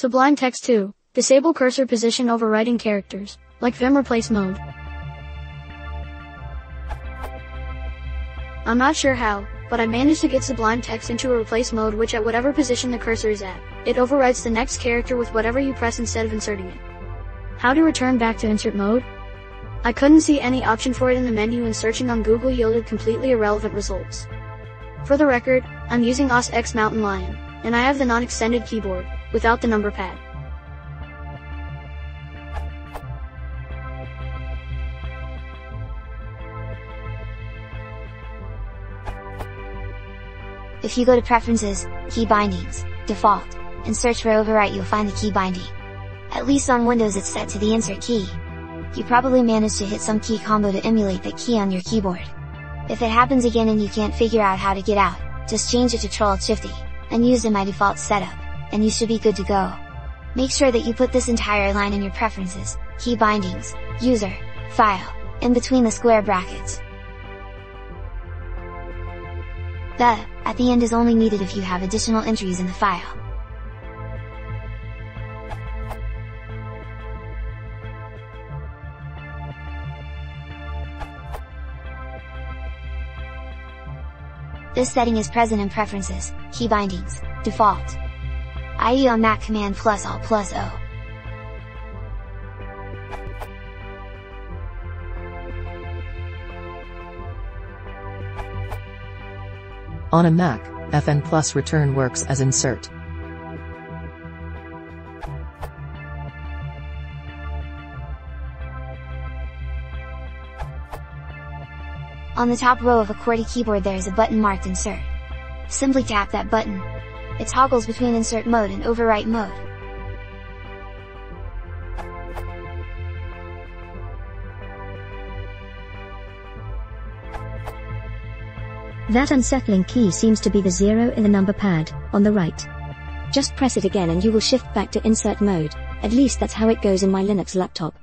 Sublime Text 2. Disable cursor position overwriting characters, like Vim replace mode. I'm not sure how, but I managed to get Sublime Text into a replace mode which at whatever position the cursor is at, it overwrites the next character with whatever you press instead of inserting it. How to return back to insert mode? I couldn't see any option for it in the menu and searching on Google yielded completely irrelevant results. For the record, I'm using OS X Mountain Lion, and I have the non-extended keyboard, without the number pad. If you go to Preferences, Key Bindings, Default, and search for Overwrite, you'll find the key binding. At least on Windows it's set to the insert key. You probably managed to hit some key combo to emulate that key on your keyboard. If it happens again and you can't figure out how to get out, just change it to Ctrl+Shift+E, and use my default setup, and you should be good to go. Make sure that you put this entire line in your Preferences, Key Bindings, User, File, in between the square brackets. The at the end is only needed if you have additional entries in the file. This setting is present in Preferences, Key Bindings, Default, i.e. on Mac Command+Alt+O. On a Mac, Fn plus return works as insert. On the top row of a QWERTY keyboard there is a button marked Insert. Simply tap that button. It toggles between Insert mode and Overwrite mode. That unsettling key seems to be the 0 in the number pad, on the right. Just press it again and you will shift back to insert mode, at least that's how it goes in my Linux laptop.